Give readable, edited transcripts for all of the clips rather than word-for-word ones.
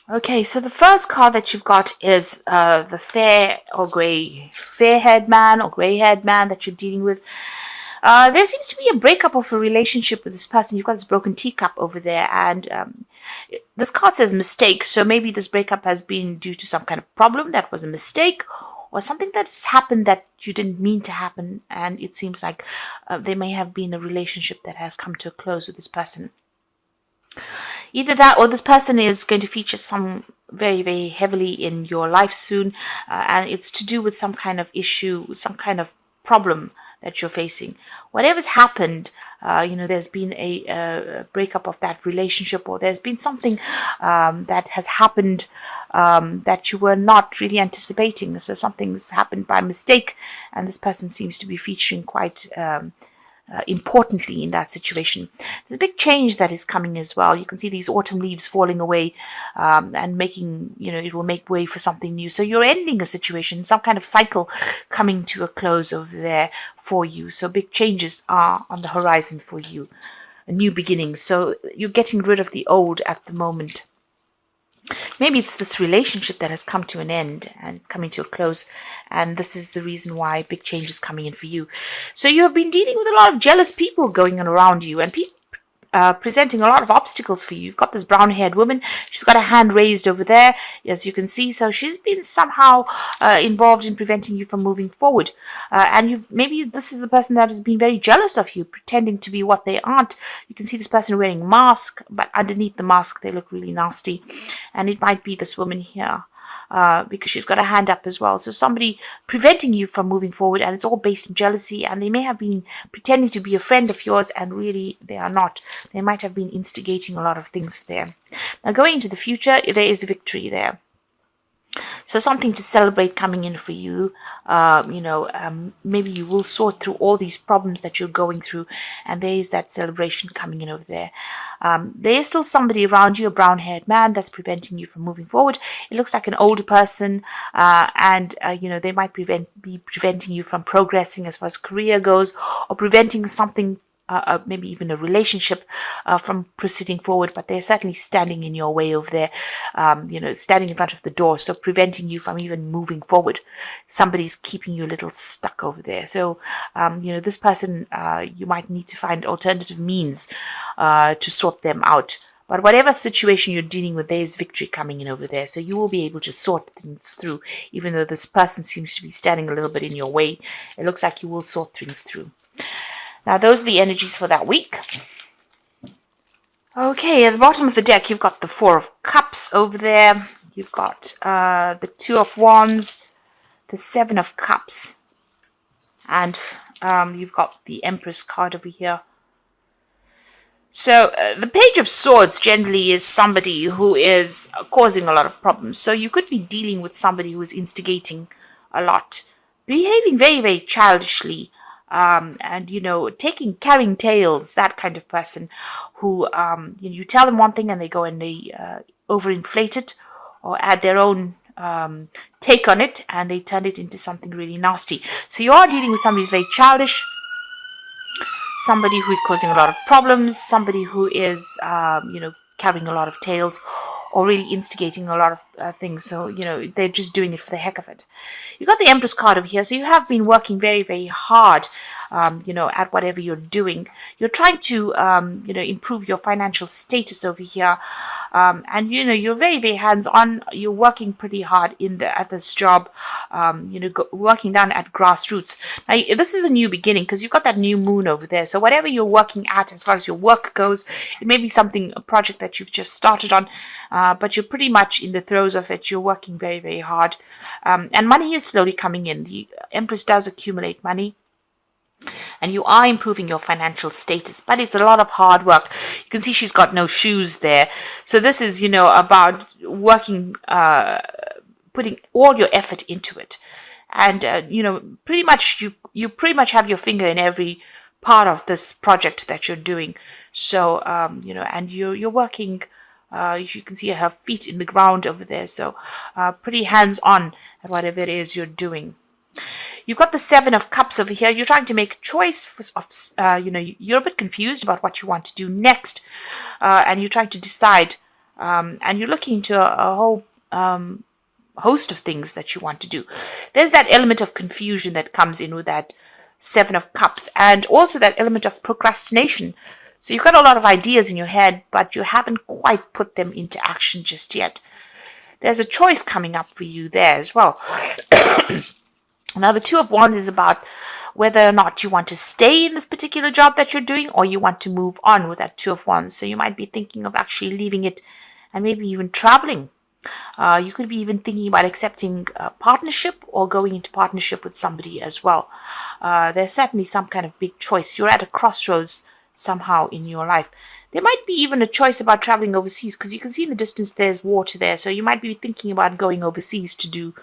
Okay, so the first card that you've got is the fair-haired man or grey-haired man that you're dealing with. There seems to be a breakup of a relationship with this person. You've got this broken teacup over there, and this card says mistake. So maybe this breakup has been due to some kind of problem that was a mistake, or something that's happened that you didn't mean to happen. And it seems like there may have been a relationship that has come to a close with this person. Either that or this person is going to feature some very, very heavily in your life soon, and it's to do with some kind of issue, some kind of problem that you're facing. Whatever's happened, there's been a breakup of that relationship, or there's been something that has happened that you were not really anticipating. So something's happened by mistake, and this person seems to be featuring quite importantly in that situation. There's a big change that is coming as well. You can see these autumn leaves falling away and making, it will make way for something new. So you're ending a situation, some kind of cycle coming to a close over there for you. So big changes are on the horizon for you, a new beginning. So you're getting rid of the old at the moment. Maybe it's this relationship that has come to an end and it's coming to a close, and this is the reason why big change is coming in for you. So you have been dealing with a lot of jealous people going on around you, and people presenting a lot of obstacles for you. You've got this brown-haired woman. She's got a hand raised over there, as you can see. So she's been somehow involved in preventing you from moving forward. And maybe this is the person that has been very jealous of you, pretending to be what they aren't. You can see this person wearing a mask, but underneath the mask, they look really nasty. And it might be this woman here. Because she's got a hand up as well. So somebody preventing you from moving forward, and it's all based on jealousy, and they may have been pretending to be a friend of yours, and really they are not. They might have been instigating a lot of things there. Now going into the future, there is victory there. So something to celebrate coming in for you. Maybe you will sort through all these problems that you're going through, and there is that celebration coming in over there. There is still somebody around you, a brown-haired man, that's preventing you from moving forward. It looks like an older person, and they might be preventing you from progressing as far as career goes, or preventing something, maybe even a relationship from proceeding forward, but they're certainly standing in your way over there, standing in front of the door, so preventing you from even moving forward. Somebody's keeping you a little stuck over there. So, this person, you might need to find alternative means to sort them out. But whatever situation you're dealing with, there is victory coming in over there. So you will be able to sort things through, even though this person seems to be standing a little bit in your way. It looks like you will sort things through. Now, those are the energies for that week. Okay, at the bottom of the deck, you've got the Four of Cups over there. You've got the Two of Wands, the Seven of Cups, and you've got the Empress card over here. So, the Page of Swords generally is somebody who is causing a lot of problems. So, you could be dealing with somebody who is instigating a lot, behaving very, very childishly, and carrying tales, that kind of person who you tell them one thing and they go and they overinflate it or add their own take on it, and they turn it into something really nasty. So you are dealing with somebody who's very childish, somebody who is causing a lot of problems, somebody who is carrying a lot of tales, or really instigating a lot of things. So, they're just doing it for the heck of it. You've got the Empress card over here. So you have been working very, very hard, at whatever you're doing. You're trying to, improve your financial status over here. And, you're very, very hands-on. You're working pretty hard at this job, working down at grassroots. Now, this is a new beginning because you've got that new moon over there. So whatever you're working at as far as your work goes, it may be a project that you've just started on, but you're pretty much in the throes of it. You're working very, very hard. And money is slowly coming in. The Empress does accumulate money. And you are improving your financial status, but it's a lot of hard work. You can see she's got no shoes there. So this is, about working, putting all your effort into it. And, pretty much you pretty much have your finger in every part of this project that you're doing. So, and you're working, you can see her feet in the ground over there. So, pretty hands-on at whatever it is you're doing. You've got the Seven of Cups over here. You're trying to make a choice you're a bit confused about what you want to do next. And you're trying to decide and you're looking into a whole host of things that you want to do. There's that element of confusion that comes in with that Seven of Cups, and also that element of procrastination. So you've got a lot of ideas in your head, but you haven't quite put them into action just yet. There's a choice coming up for you there as well. Now, the Two of Wands is about whether or not you want to stay in this particular job that you're doing, or you want to move on with that Two of Wands. So you might be thinking of actually leaving it and maybe even traveling. You could be even thinking about accepting a partnership or going into partnership with somebody as well. There's certainly some kind of big choice. You're at a crossroads somehow in your life. There might be even a choice about traveling overseas, because you can see in the distance there's water there. So you might be thinking about going overseas to do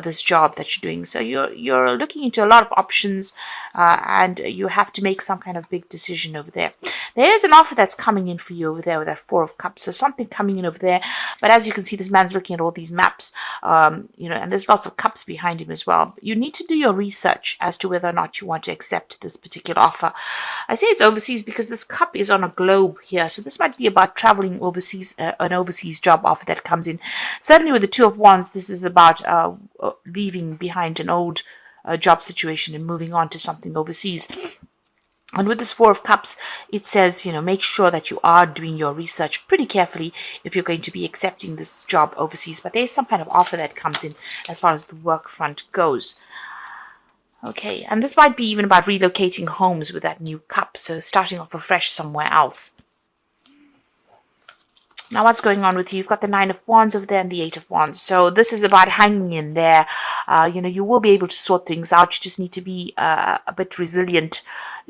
this job that you're doing. So you're looking into a lot of options, and you have to make some kind of big decision over there. There is an offer that's coming in for you over there with that Four of Cups. So something coming in over there. But as you can see, this man's looking at all these maps, and there's lots of cups behind him as well. You need to do your research as to whether or not you want to accept this particular offer. I say it's overseas because this cup is on a globe here. So this might be about traveling overseas, an overseas job offer that comes in. Certainly with the Two of Wands, this is about leaving behind an old job situation and moving on to something overseas. And with this Four of Cups, it says, make sure that you are doing your research pretty carefully if you're going to be accepting this job overseas. But there's some kind of offer that comes in as far as the work front goes. Okay, and this might be even about relocating homes with that new cup. So starting off afresh somewhere else. Now, what's going on with you? You've got the Nine of Wands over there and the Eight of Wands. So this is about hanging in there. You will be able to sort things out. You just need to be a bit resilient.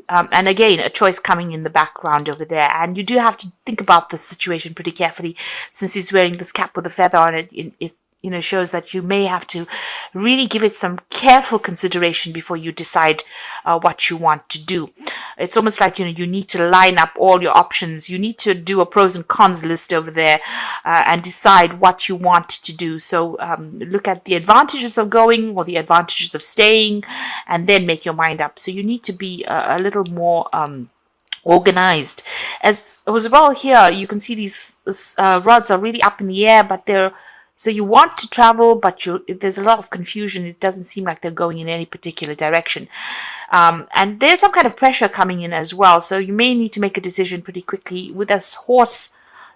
And again, a choice coming in the background over there. And you do have to think about this situation pretty carefully, since he's wearing this cap with a feather on it. It shows that you may have to really give it some careful consideration before you decide what you want to do. It's almost like, you need to line up all your options. You need to do a pros and cons list over there and decide what you want to do. So look at the advantages of going or the advantages of staying, and then make your mind up. So you need to be a little more organized. As well here, you can see these rods are really up in the air, but so you want to travel, but there's a lot of confusion. It doesn't seem like they're going in any particular direction. And there's some kind of pressure coming in as well. So you may need to make a decision pretty quickly. With this horse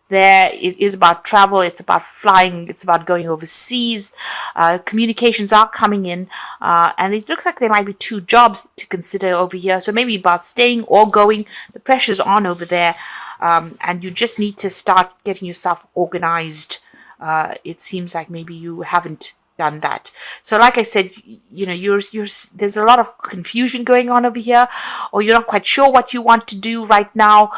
there, it is about travel. It's about flying. It's about going overseas. Communications are coming in. And it looks like there might be two jobs to consider over here. So maybe about staying or going. The pressure's on over there. And you just need to start getting yourself organized. It seems like maybe you haven't done that. So like I said, there's a lot of confusion going on over here, or you're not quite sure what you want to do right now.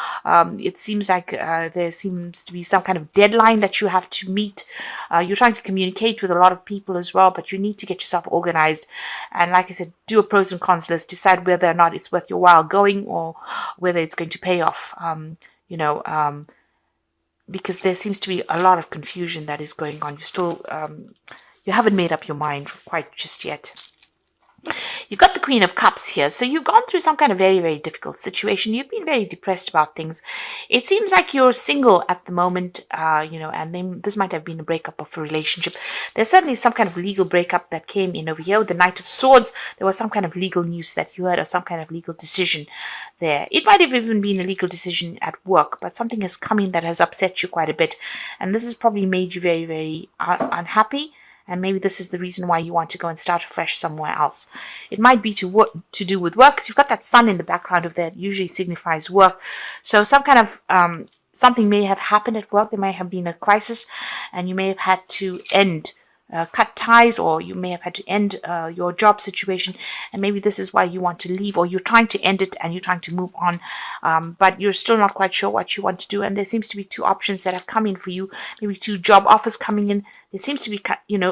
It seems like there seems to be some kind of deadline that you have to meet. You're trying to communicate with a lot of people as well, but you need to get yourself organized. And like I said, do a pros and cons list, decide whether or not it's worth your while going, or whether it's going to pay off. Because there seems to be a lot of confusion that is going on. You haven't made up your mind quite just yet. You've got the Queen of Cups here. So you've gone through some kind of very, very difficult situation. You've been very depressed about things. It seems like you're single at the moment, and then this might have been a breakup of a relationship. There's certainly some kind of legal breakup that came in over here. With the Knight of Swords, there was some kind of legal news that you heard, or some kind of legal decision there. It might have even been a legal decision at work, but something has come in that has upset you quite a bit. And this has probably made you very, very unhappy. And maybe this is the reason why you want to go and start afresh somewhere else. It might be to do with work, because you've got that sun in the background of that usually signifies work. So some kind of something may have happened at work. There may have been a crisis, and you may have had to cut ties, or you may have had to end your job situation, and maybe this is why you want to leave, or you're trying to end it and you're trying to move on, but you're still not quite sure what you want to do. And there seems to be two options that have come in for you, maybe two job offers coming in. There seems to be,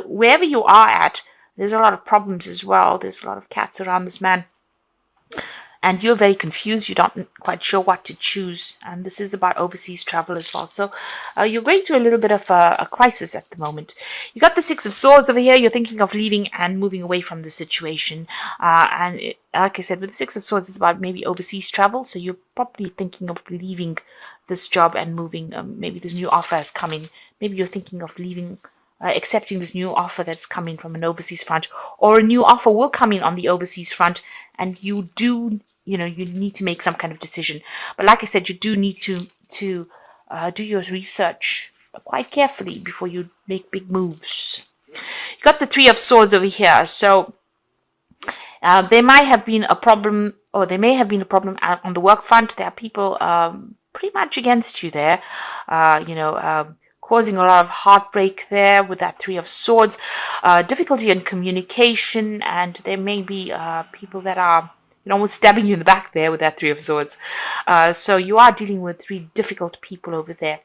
wherever you are at, there's a lot of problems as well. There's a lot of cats around this man. and you're very confused. You're not quite sure what to choose. And this is about overseas travel as well. So you're going through a little bit of a crisis at the moment. You got the Six of Swords over here. You're thinking of leaving and moving away from the situation. Like I said, with the Six of Swords, it's about maybe overseas travel. So you're probably thinking of leaving this job and moving. Maybe this new offer has come in. Maybe you're thinking of leaving, accepting this new offer that's coming from an overseas front, or a new offer will come in on the overseas front, and you need to make some kind of decision. But like I said, you do need to do your research quite carefully before you make big moves. You got the Three of Swords over here. So there might have been a problem, or there may have been a problem on the work front. There are people pretty much against you there, causing a lot of heartbreak there with that Three of Swords, difficulty in communication, and there may be people that are almost stabbing you in the back there with that Three of Swords. So you are dealing with three difficult people over there,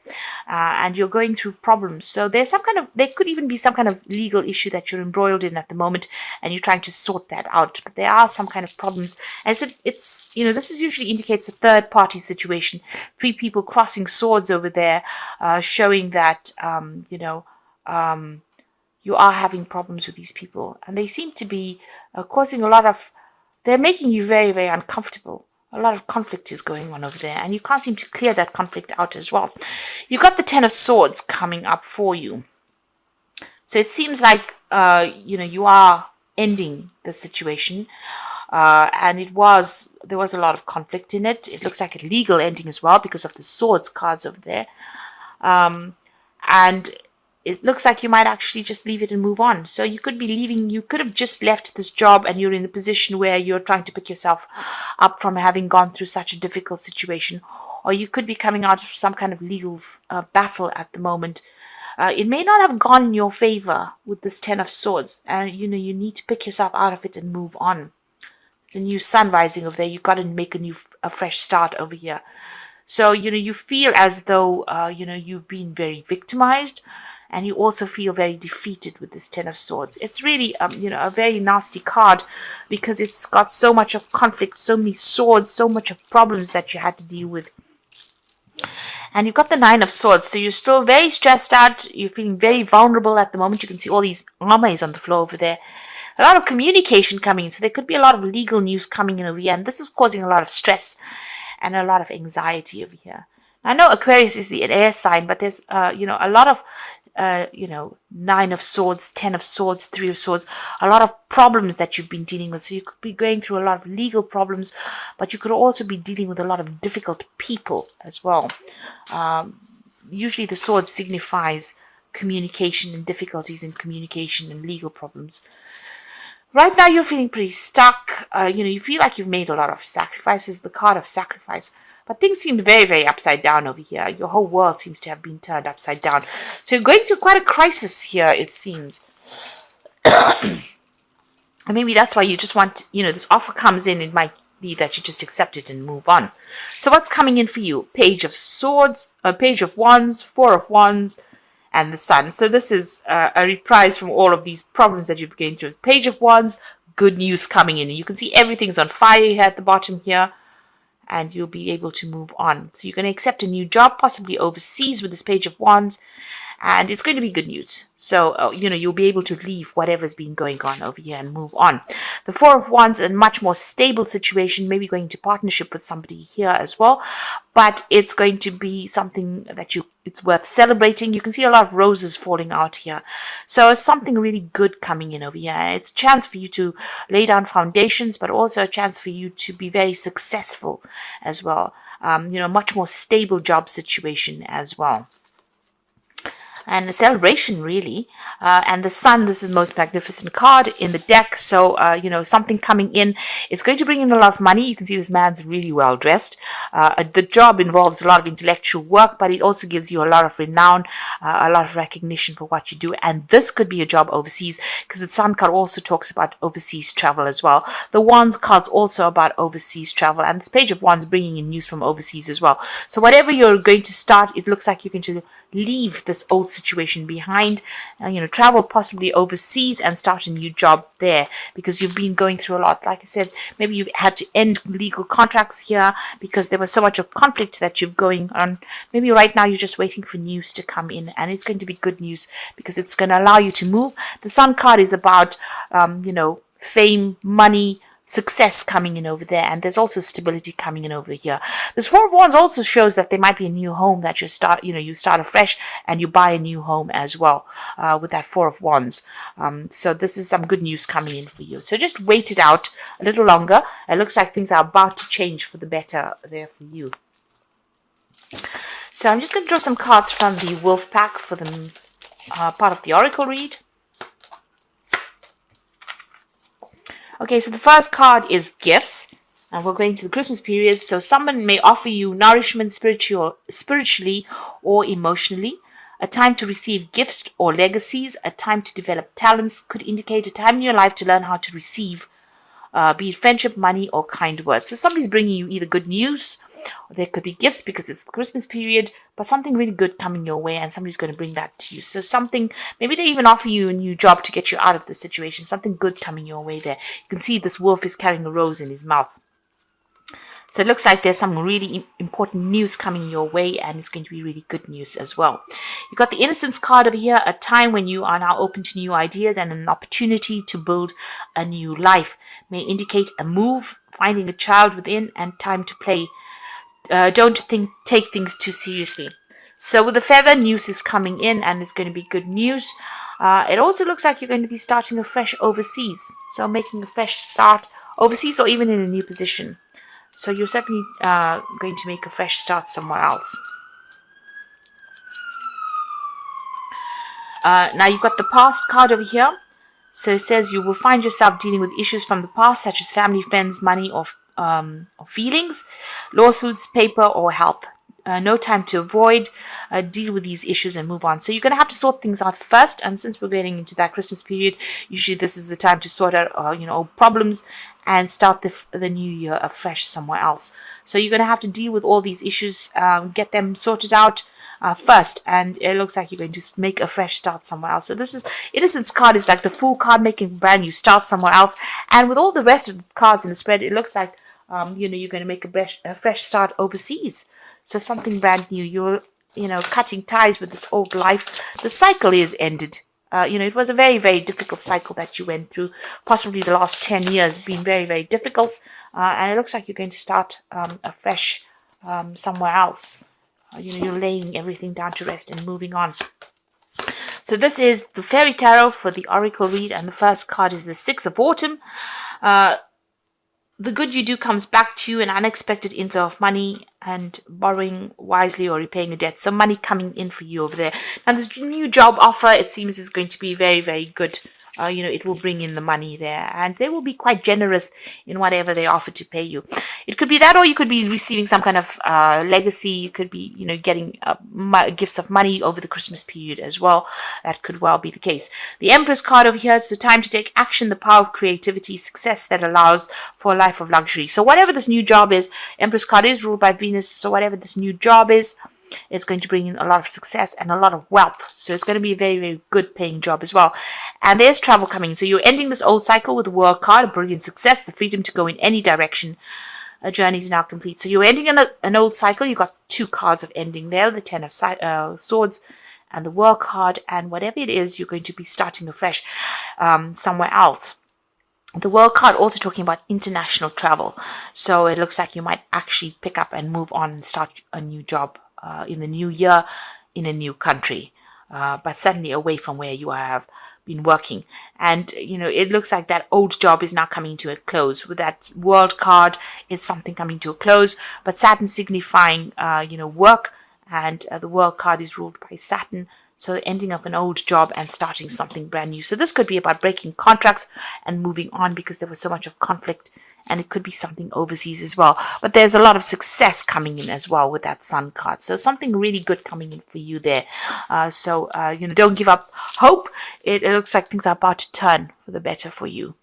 and you're going through problems. So there could even be some kind of legal issue that you're embroiled in at the moment, and you're trying to sort that out. But there are some kind of problems, and this usually indicates a third party situation. Three people crossing swords over there, showing that you are having problems with these people, and they seem to be causing a lot of. They're making you very, very uncomfortable. A lot of conflict is going on over there, and you can't seem to clear that conflict out as well. You got the Ten of Swords coming up for you. So it seems like, you are ending the situation, and there was a lot of conflict in it. It looks like a legal ending as well because of the Swords cards over there. And it looks like you might actually just leave it and move on. So you could be leaving, you could have just left this job and you're in a position where you're trying to pick yourself up from having gone through such a difficult situation. Or you could be coming out of some kind of legal battle at the moment. It may not have gone in your favor with this Ten of Swords. And, you need to pick yourself out of it and move on. The new sun rising over there. You've got to make a fresh start over here. So, you feel as though, you've been very victimized. And you also feel very defeated with this Ten of Swords. It's really, a very nasty card because it's got so much of conflict, so many swords, so much of problems that you had to deal with. And you've got the Nine of Swords, so you're still very stressed out. You're feeling very vulnerable at the moment. You can see all these armors on the floor over there. A lot of communication coming in, so there could be a lot of legal news coming in over here, and this is causing a lot of stress and a lot of anxiety over here. Now, I know Aquarius is the air sign, but there's, a lot of Nine of Swords, Ten of Swords, Three of Swords, a lot of problems that you've been dealing with. So you could be going through a lot of legal problems, but you could also be dealing with a lot of difficult people as well. Usually the sword signifies communication and difficulties in communication and legal problems. Right now you're feeling pretty stuck. You feel like you've made a lot of sacrifices, the card of sacrifice. But things seem very, very upside down over here. Your whole world seems to have been turned upside down. So you're going through quite a crisis here, it seems. And maybe that's why you just want, this offer comes in. It might be that you just accept it and move on. So what's coming in for you? Page of Swords, Page of Wands, Four of Wands, and the Sun. So this is a reprise from all of these problems that you've been going through. Page of Wands, good news coming in. You can see everything's on fire here at the bottom here. And you'll be able to move on. So you're going to accept a new job, possibly overseas with this Page of Wands. And it's going to be good news. So, you'll be able to leave whatever's been going on over here and move on. The Four of Wands, a much more stable situation, maybe going into partnership with somebody here as well. But it's going to be something that it's worth celebrating. You can see a lot of roses falling out here. So it's something really good coming in over here. It's a chance for you to lay down foundations, but also a chance for you to be very successful as well. Much more stable job situation as well. And a celebration, really. And the Sun, this is the most magnificent card in the deck. So, something coming in. It's going to bring in a lot of money. You can see this man's really well dressed. The job involves a lot of intellectual work, but it also gives you a lot of renown, a lot of recognition for what you do. And this could be a job overseas, because the Sun card also talks about overseas travel as well. The Wands card's also about overseas travel. And this Page of Wands bringing in news from overseas as well. So whatever you're going to start, it looks like you're going to leave this old situation situation behind. Travel possibly overseas and start a new job there, because you've been going through a lot. Like I said, maybe you've had to end legal contracts here because there was so much of conflict that you've going on. Maybe right now you're just waiting for news to come in, and it's going to be good news because it's going to allow you to move. The Sun card is about, fame, money, success coming in over there, and there's also stability coming in over here. This Four of Wands also shows that there might be a new home that you start afresh, and you buy a new home as well, with that Four of Wands. So this is some good news coming in for you. So just wait it out a little longer. It looks like things are about to change for the better there for you. So I'm just going to draw some cards from the Wolf Pack for the part of the Oracle read. Okay, so the first card is gifts, and we're going to the Christmas period. So someone may offer you nourishment spiritually or emotionally, a time to receive gifts or legacies, a time to develop talents, could indicate a time in your life to learn how to receive, be it friendship, money, or kind words. So somebody's bringing you either good news, or there could be gifts because it's the Christmas period, but something really good coming your way, and somebody's going to bring that to you. So something, maybe they even offer you a new job to get you out of the situation, something good coming your way there. You can see this wolf is carrying a rose in his mouth. So it looks like there's some really important news coming your way, and it's going to be really good news as well. You've got the Innocence card over here, a time when you are now open to new ideas and an opportunity to build a new life. May indicate a move, finding a child within, and time to play. Don't take things too seriously. So with the feather, news is coming in, and it's going to be good news. It also looks like you're going to be starting afresh overseas. So making a fresh start overseas, or even in a new position. So you're certainly going to make a fresh start somewhere else. Now you've got the past card over here. So it says you will find yourself dealing with issues from the past, such as family, friends, money, or feelings, lawsuits, paper, or health. No time to avoid, deal with these issues and move on. So you're going to have to sort things out first, and since we're getting into that Christmas period, usually this is the time to sort out old problems and start the new year afresh somewhere else. So you're going to have to deal with all these issues, get them sorted out first, and it looks like you're going to make a fresh start somewhere else. So this is Innocence card is like the Fool card, making brand new start somewhere else, and with all the rest of the cards in the spread, it looks like you're going to make a fresh start overseas. So something brand new. You're cutting ties with this old life. The cycle is ended. It was a very, very difficult cycle that you went through. Possibly the last 10 years been very, very difficult. And it looks like you're going to start afresh somewhere else. You're laying everything down to rest and moving on. So this is the Fairy Tarot for the Oracle read, and the first card is the Six of Autumn. The good you do comes back to you, an unexpected inflow of money, and borrowing wisely or repaying a debt. So money coming in for you over there. Now this new job offer, it seems, is going to be very, very good. It will bring in the money there, and they will be quite generous in whatever they offer to pay you. It could be that, or you could be receiving some kind of legacy. You could be, getting gifts of money over the Christmas period as well. That could well be the case. The Empress card over here, it's the time to take action, the power of creativity, success that allows for a life of luxury. So whatever this new job is, Empress card is ruled by Venus, so whatever this new job is, it's going to bring in a lot of success and a lot of wealth. So it's going to be a very, very good paying job as well. And there's travel coming. So you're ending this old cycle with the World card, a brilliant success, the freedom to go in any direction. A journey is now complete. So you're ending an old cycle. You've got two cards of ending there, the Ten of Swords and the World card. And whatever it is, you're going to be starting afresh somewhere else. The World card also talking about international travel. So it looks like you might actually pick up and move on and start a new job in the new year in a new country, but certainly away from where you have been working. And it looks like that old job is now coming to a close. With that World card, it's something coming to a close, but Saturn signifying work, and the World card is ruled by Saturn. So the ending of an old job and starting something brand new. So this could be about breaking contracts and moving on because there was so much of conflict, and it could be something overseas as well. But there's a lot of success coming in as well with that Sun card. So something really good coming in for you there. Don't give up hope. It looks like things are about to turn for the better for you.